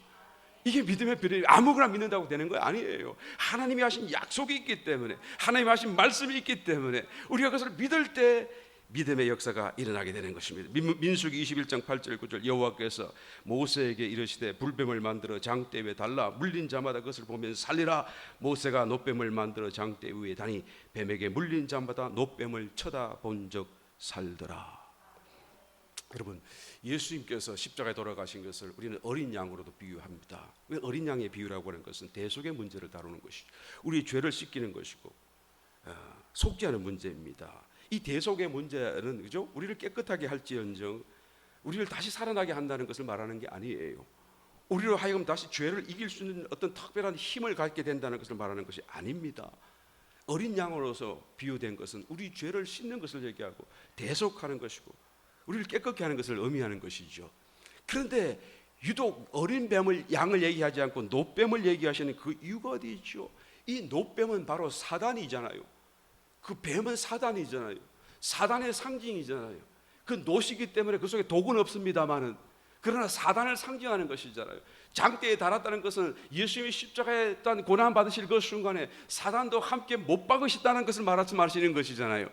이게 믿음의 비밀이 아무거나 믿는다고 되는 거 아니에요. 하나님이 하신 약속이 있기 때문에, 하나님이 하신 말씀이 있기 때문에 우리가 그것을 믿을 때 믿음의 역사가 일어나게 되는 것입니다. 민수기 21장 8절 9절 여호와께서 모세에게 이르시되 불뱀을 만들어 장대 위에 달라 물린 자마다 그것을 보면 살리라. 모세가 놋뱀을 만들어 장대 위에 다니 뱀에게 물린 자마다 놋뱀을 쳐다본 적 살더라. 여러분, 예수님께서 십자가에 돌아가신 것을 우리는 어린 양으로도 비유합니다. 왜 어린 양의 비유라고 하는 것은 대속의 문제를 다루는 것이죠. 우리 죄를 씻기는 것이고 속죄하는 문제입니다. 이 대속의 문제는 그죠? 우리를 깨끗하게 할지언정 우리를 다시 살아나게 한다는 것을 말하는 게 아니에요. 우리로 하여금 다시 죄를 이길 수 있는 어떤 특별한 힘을 갖게 된다는 것을 말하는 것이 아닙니다. 어린 양으로서 비유된 것은 우리 죄를 씻는 것을 얘기하고 대속하는 것이고 우리를 깨끗게 하는 것을 의미하는 것이죠. 그런데 유독 어린 양을 얘기하지 않고 놋뱀을 얘기하시는 그 이유가 어디 있죠? 이 놋뱀은 바로 사단이잖아요. 그 뱀은 사단이잖아요. 사단의 상징이잖아요. 그 놋이기 때문에 그 속에 독은 없습니다만은 그러나 사단을 상징하는 것이잖아요. 장대에 달았다는 것은 예수님이 십자가에 일단 고난 받으실 그 순간에 사단도 함께 못 박으셨다는 것을 말씀하시는 것이잖아요.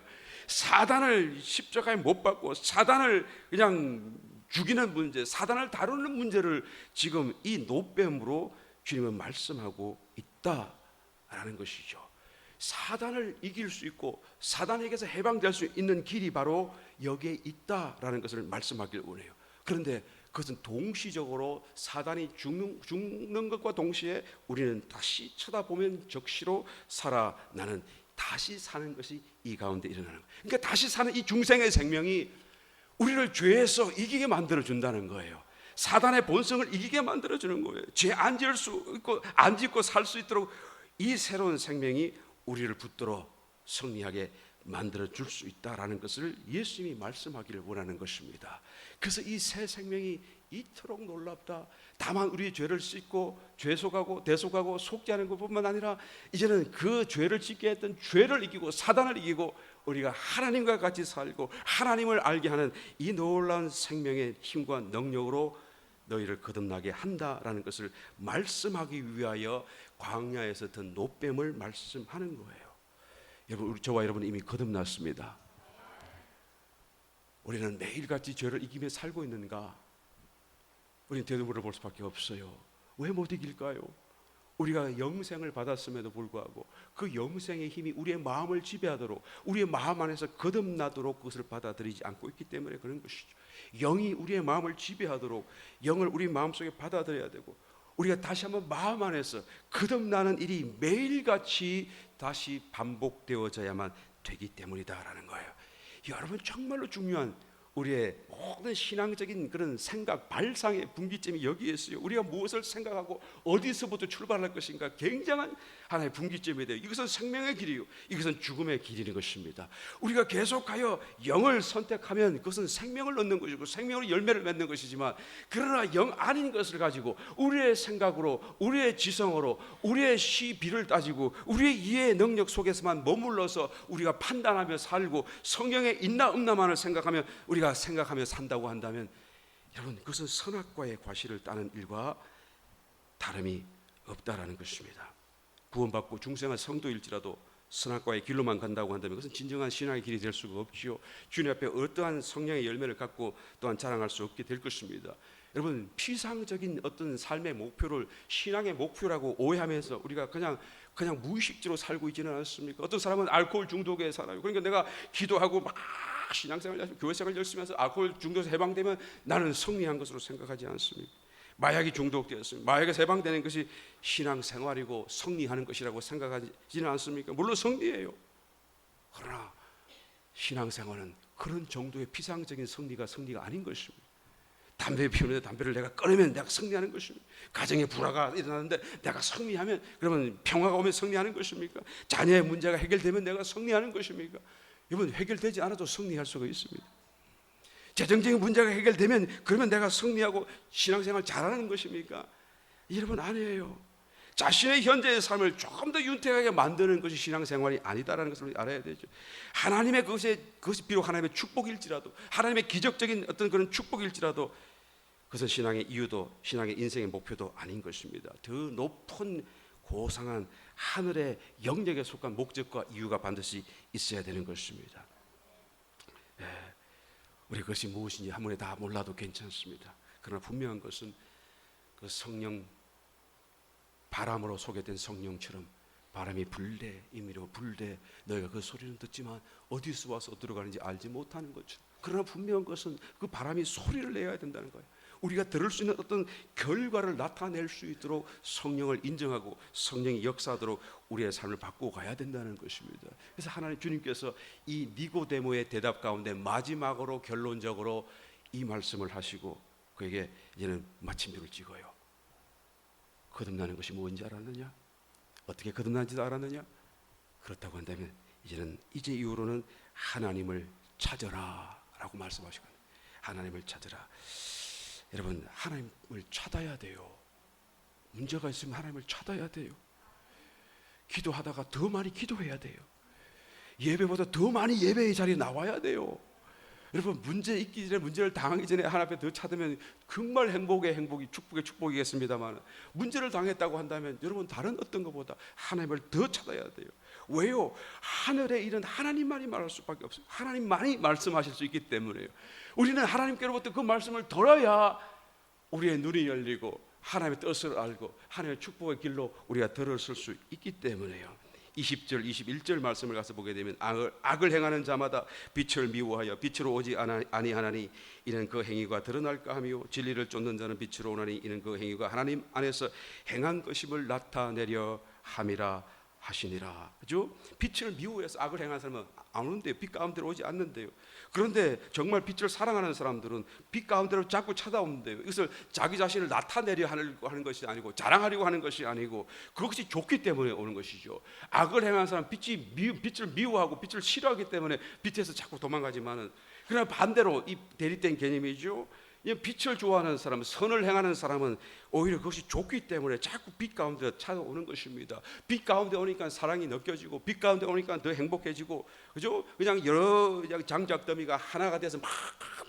사단을 십자가에 못 박고 사단을 그냥 죽이는 문제, 사단을 다루는 문제를 지금 이 놋뱀으로 주님은 말씀하고 있다라는 것이죠. 사단을 이길 수 있고 사단에게서 해방될 수 있는 길이 바로 여기에 있다라는 것을 말씀하길 원해요. 그런데 그것은 동시적으로 사단이 죽는 것과 동시에 우리는 다시 쳐다보면 적시로 살아나는 다시 사는 것이 이 가운데 일어나는 거예요. 그러니까 다시 사는 이 중생의 생명이 우리를 죄에서 이기게 만들어준다는 거예요. 사단의 본성을 이기게 만들어주는 거예요. 죄 안 지을 수 있고 안 짓고 살 수 있도록 이 새로운 생명이 우리를 붙들어 승리하게 만들어줄 수 있다라는 것을 예수님이 말씀하기를 원하는 것입니다. 그래서 이 새 생명이 이토록 놀랍다. 다만 우리의 죄를 씻고 죄속하고 대속하고 속죄하는 것뿐만 아니라 이제는 그 죄를 짓게 했던 죄를 이기고 사단을 이기고 우리가 하나님과 같이 살고 하나님을 알게 하는 이 놀라운 생명의 힘과 능력으로 너희를 거듭나게 한다라는 것을 말씀하기 위하여 광야에서 든 놋뱀을 말씀하는 거예요. 여러분, 저와 여러분 이미 거듭났습니다. 우리는 매일같이 죄를 이기며 살고 있는가? 우리는 되돌아볼 수밖에 없어요. 왜 못 이길까요? 우리가 영생을 받았음에도 불구하고 그 영생의 힘이 우리의 마음을 지배하도록 우리의 마음 안에서 거듭나도록 그것을 받아들이지 않고 있기 때문에 그런 것이죠. 영이 우리의 마음을 지배하도록 영을 우리 마음속에 받아들여야 되고 우리가 다시 한번 마음 안에서 거듭나는 일이 매일같이 다시 반복되어져야만 되기 때문이다라는 거예요. 여러분, 정말로 중요한 우리의 모든 신앙적인 그런 생각 발상의 분기점이 여기에 있어요. 우리가 무엇을 생각하고 어디서부터 출발할 것인가 굉장한 하나의 분기점이 돼요. 이것은 생명의 길이요, 이것은 죽음의 길인 것입니다. 우리가 계속하여 영을 선택하면 그것은 생명을 얻는 것이고 생명으로 열매를 맺는 것이지만, 그러나 영 아닌 것을 가지고 우리의 생각으로 우리의 지성으로 우리의 시비를 따지고 우리의 이해의 능력 속에서만 머물러서 우리가 판단하며 살고 성경에 있나 없나만을 생각하면 우리가 생각하며 산다고 한다면, 여러분, 그것은 선악과의 과실을 따는 일과 다름이 없다라는 것입니다. 구원받고 중생한 성도일지라도 선악과의 길로만 간다고 한다면 그것은 진정한 신앙의 길이 될 수가 없지요. 주님 앞에 어떠한 성령의 열매를 갖고 또한 자랑할 수 없게 될 것입니다. 여러분, 피상적인 어떤 삶의 목표를 신앙의 목표라고 오해하면서 우리가 그냥 무의식적으로 살고 있지는 않습니까? 어떤 사람은 알코올 중독에 살아요. 그러니까 내가 기도하고 막 신앙생활, 교회생활 열심히 해서 알코올 중독에서 해방되면 나는 승리한 것으로 생각하지 않습니까? 마약이 중독되었습니다. 마약에서 해방되는 것이 신앙생활이고 승리하는 것이라고 생각하지는 않습니까? 물론 승리예요. 그러나 신앙생활은 그런 정도의 피상적인 승리가 아닌 것입니다. 담배 피우는데 담배를 내가 끊으면 내가 승리하는 것입니다. 가정에 불화가 일어나는데 내가 승리하면 그러면 평화가 오면 승리하는 것입니까? 자녀의 문제가 해결되면 내가 승리하는 것입니까? 여러분, 해결되지 않아도 승리할 수가 있습니다. 재정적인 문제가 해결되면 그러면 내가 승리하고 신앙생활 잘하는 것입니까? 여러분, 아니에요. 자신의 현재의 삶을 조금 더 윤택하게 만드는 것이 신앙생활이 아니다라는 것을 알아야 되죠. 하나님의 그것이 비록 하나님의 축복일지라도, 하나님의 기적적인 어떤 그런 축복일지라도 그것은 신앙의 이유도 신앙의 인생의 목표도 아닌 것입니다. 더 높은 고상한 하늘의 영역에 속한 목적과 이유가 반드시 있어야 되는 것입니다. 우리 그것이 무엇인지 한 번에 다 몰라도 괜찮습니다. 그러나 분명한 것은 그 성령, 바람으로 소개된 성령처럼 바람이 불대 임의로 불대 너희가 그 소리는 듣지만 어디서 와서 어디로 가는지 알지 못하는 것처럼. 그러나 분명한 것은 그 바람이 소리를 내야 된다는 거예요. 우리가 들을 수 있는 어떤 결과를 나타낼 수 있도록 성령을 인정하고 성령이 역사하도록 우리의 삶을 바꾸고 가야 된다는 것입니다. 그래서 하나님 주님께서 이 니고데모의 대답 가운데 마지막으로 결론적으로 이 말씀을 하시고 그에게 이제는 마침표를 찍어요. 거듭나는 것이 뭔지 알았느냐? 어떻게 거듭난지도 알았느냐? 그렇다고 한다면 이제 이후로는 하나님을 찾아라 라고 말씀하시거든요. 하나님을 찾아라. 여러분, 하나님을 찾아야 돼요. 문제가 있으면 하나님을 찾아야 돼요. 기도하다가 더 많이 기도해야 돼요. 예배보다 더 많이 예배의 자리에 나와야 돼요. 여러분, 문제 있기 전에, 문제를 당하기 전에 하나님 앞에 더 찾으면 정말 행복이 축복의 축복이겠습니다만, 문제를 당했다고 한다면 여러분 다른 어떤 것보다 하나님을 더 찾아야 돼요. 왜요? 하늘에 있는 하나님만이 말할 수밖에 없어요. 하나님만이 말씀하실 수 있기 때문에요. 우리는 하나님께로부터 그 말씀을 들어야 우리의 눈이 열리고 하나님의 뜻을 알고 하나님의 축복의 길로 우리가 들어설 수 있기 때문에요. 20절 21절 말씀을 가서 보게 되면 악을 행하는 자마다 빛을 미워하여 빛으로 오지 아니하나니 이는 그 행위가 드러날까 하며 진리를 쫓는 자는 빛으로 오나니 이는 그 행위가 하나님 안에서 행한 것임을 나타내려 함이라 하시니라. 그죠? 빛을 미워해서 악을 행하는 사람은 안 오는데요. 빛 가운데로 오지 않는데요. 그런데 정말 빛을 사랑하는 사람들은 빛 가운데로 자꾸 찾아오는데요. 이것을 자기 자신을 나타내려 하는 것이 아니고 자랑하려고 하는 것이 아니고 그것이 좋기 때문에 오는 것이죠. 악을 행하는 사람은 빛을 미워하고 빛을 싫어하기 때문에 빛에서 자꾸 도망가지만은, 그러나 반대로 이 대립된 개념이죠. 빛을 좋아하는 사람, 선을 행하는 사람은 오히려 그것이 좋기 때문에 자꾸 빛 가운데 찾아오는 것입니다. 빛 가운데 오니까 사랑이 느껴지고 빛 가운데 오니까 더 행복해지고, 그죠? 그냥 여러 장작더미가 하나가 돼서 막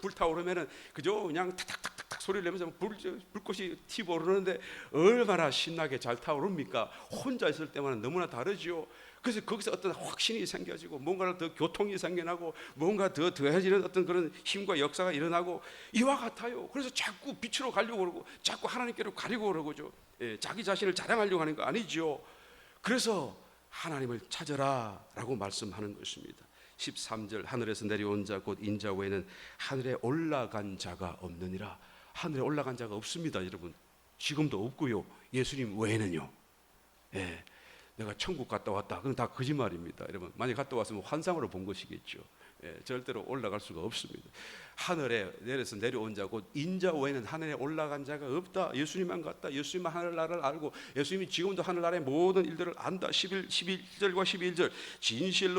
불타오르면은 그죠? 그냥 탁탁탁탁 소리를 내면서 불꽃이 튀어오르는데 얼마나 신나게 잘 타오릅니까? 혼자 있을 때만은 너무나 다르죠. 그래서 거기서 어떤 확신이 생겨지고 뭔가를 더 교통이 생겨나고 뭔가 더 더해지는 어떤 그런 힘과 역사가 일어나고 이와 같아요. 그래서 자꾸 빛으로 가려고 그러고 자꾸 하나님께로 가려고 그러고죠. 자기 자신을 자랑하려고 하는 거 아니죠. 그래서 하나님을 찾아라 라고 말씀하는 것입니다. 13절 하늘에서 내려온 자 곧 인자 외에는 하늘에 올라간 자가 없느니라. 하늘에 올라간 자가 없습니다. 여러분, 지금도 없고요. 예수님 외에는요. 내가 천국 갔다 왔다, 그건 다 거짓말입니다. 여러분, 만약 갔다 왔으면 환상으로 본 것이겠죠. 절대로 올라갈 수가 없습니다. 하늘에 내려서 내려온 자 곧 인자 외에는 하늘에 올라간 자가 없다. 예수님만 갔다. 예수님만 하늘나라를 알고 예수님이 지금도 하늘나라의 모든 일들을 안다. 11절과 12절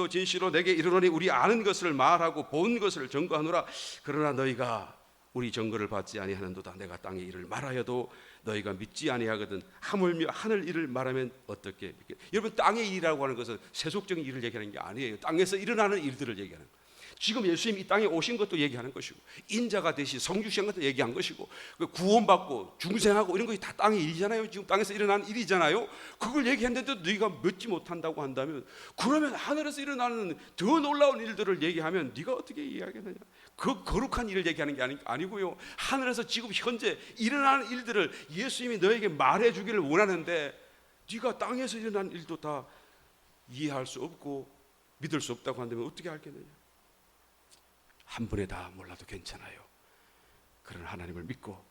진실로 내게 이르노니 우리 아는 것을 말하고 본 것을 증거하노라. 그러나 너희가 우리 증거를 받지 아니하는도다. 내가 땅의 일을 말하여도 너희가 믿지 아니하거든. 하물며 하늘 일을 말하면 어떻게 믿게? 여러분, 땅의 일이라고 하는 것은 세속적인 일을 얘기하는 게 아니에요. 땅에서 일어나는 일들을 얘기하는 거예요. 지금 예수님이 이 땅에 오신 것도 얘기하는 것이고 인자가 되시 성육신 것도 얘기한 것이고 구원받고 중생하고 이런 것이 다 땅의 일이잖아요. 지금 땅에서 일어나는 일이잖아요. 그걸 얘기했는데도 네가 믿지 못한다고 한다면, 그러면 하늘에서 일어나는 더 놀라운 일들을 얘기하면 네가 어떻게 이해하겠느냐. 그 거룩한 일을 얘기하는 게 아니고요. 하늘에서 지금 현재 일어나는 일들을 예수님이 너에게 말해주기를 원하는데 네가 땅에서 일어나는 일도 다 이해할 수 없고 믿을 수 없다고 한다면 어떻게 알겠느냐. 한 번에 다 몰라도 괜찮아요. 그런 하나님을 믿고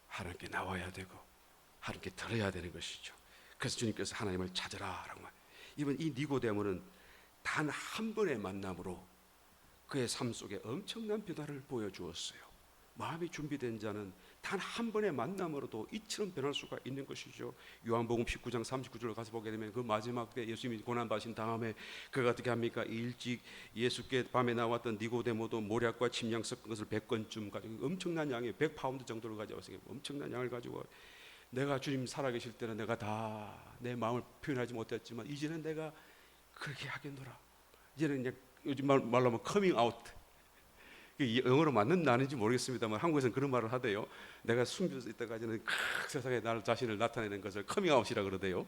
하나님께 나와야 되고 하나님께 들어야 되는 것이죠. 그래서 주님께서 하나님을 찾으라라고 말. 이번 이 니고데모는 단 한 번의 만남으로 그의 삶 속에 엄청난 변화를 보여주었어요. 마음이 준비된 자는 단 한 번의 만남으로도 이처럼 변할 수가 있는 것이죠. 요한복음 19장 39절을 가서 보게 되면 그 마지막 때 예수님이 고난받으신 다음에 그가 어떻게 합니까? 일찍 예수께 밤에 나왔던 니고데모도 모략과 침향 섞은 것을 100건쯤 가지고 엄청난 양의 100파운드 정도를 가져왔어요. 엄청난 양을 가지고 내가 주님 살아계실 때는 내가 다 내 마음을 표현하지 못했지만 이제는 내가 그렇게 하겠노라. 이제는 그냥 요즘 말로 하면 커밍 아웃. 이 영어로 맞는 아닌지 모르겠습니다만 한국에서는 그런 말을 하대요. 내가 숨겨져 있다가지는 세상에 나 자신을 나타내는 것을 커밍아웃이라 그러대요.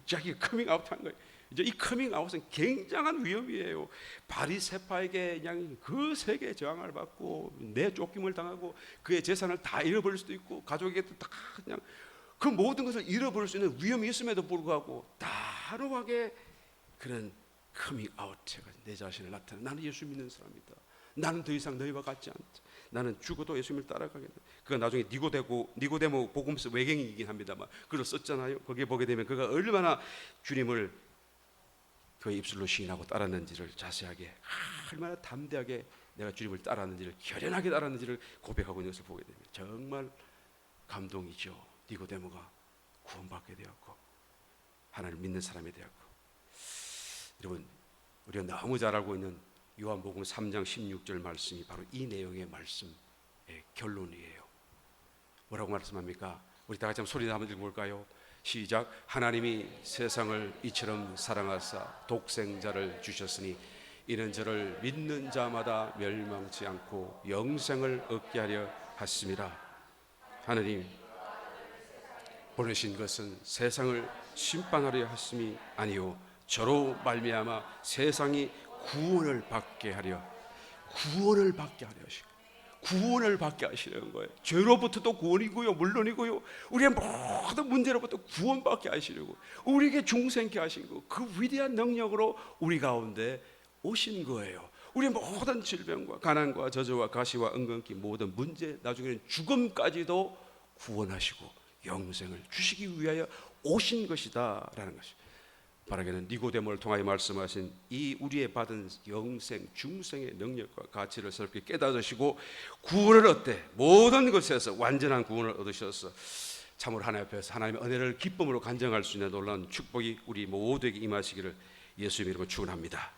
자기가 커밍아웃한 거예요. 이제 이 커밍아웃은 굉장한 위험이에요. 바리새파에게 그냥 그 세계에 저항을 받고 내쫓김을 당하고 그의 재산을 다 잃어버릴 수도 있고 가족에게도 다 그냥 그 모든 것을 잃어버릴 수 있는 위험이 있음에도 불구하고 단호하게 그런 커밍아웃, 제가 내 자신을 나타내. 나는 예수 믿는 사람이다. 나는 더 이상 너희와 같지 않다. 나는 죽어도 예수님을 따라가겠다. 그가 나중에 니고데모 복음서 외경이긴 합니다만 그걸 썼잖아요. 거기에 보게 되면 그가 얼마나 주님을 그의 입술로 시인하고 따랐는지를 자세하게, 얼마나 담대하게 내가 주님을 따랐는지를, 결연하게 따랐는지를 고백하고 있는 것을 보게 되면 정말 감동이죠. 니고데모가 구원받게 되었고 하나님을 믿는 사람이 되었고. 여러분, 우리가 너무 잘 알고 있는 요한복음 3장 16절 말씀이 바로 이 내용의 말씀의 결론이에요. 뭐라고 말씀합니까? 우리 다 같이 한번 소리 한번 읽어볼까요? 시작. 하나님이 세상을 이처럼 사랑하사 독생자를 주셨으니 이는 저를 믿는 자마다 멸망치 않고 영생을 얻게 하려 하심이라. 하나님 보내신 것은 세상을 심판하려 하심이 아니요 저로 말미암아 세상이 구원을 받게 하시고 구원을 받게 하시려는 거예요. 죄로부터도 구원이고요, 물론이고요, 우리의 모든 문제로부터 구원받게 하시려고 우리에게 중생케 하신 거, 그 위대한 능력으로 우리 가운데 오신 거예요. 우리의 모든 질병과 가난과 저주와 가시와 은근기 모든 문제, 나중에는 죽음까지도 구원하시고 영생을 주시기 위하여 오신 것이다 라는 것이죠. 바라기는 니고데모를 통하여 말씀하신 이 우리의 받은 영생, 중생의 능력과 가치를 새롭게 깨달으시고 구원을 얻되 모든 것에서 완전한 구원을 얻으셔서 참으로 하나님 앞에서 하나님의 은혜를 기쁨으로 간증할 수 있는 놀라운 축복이 우리 모두에게 임하시기를 예수님 이름으로 축원합니다.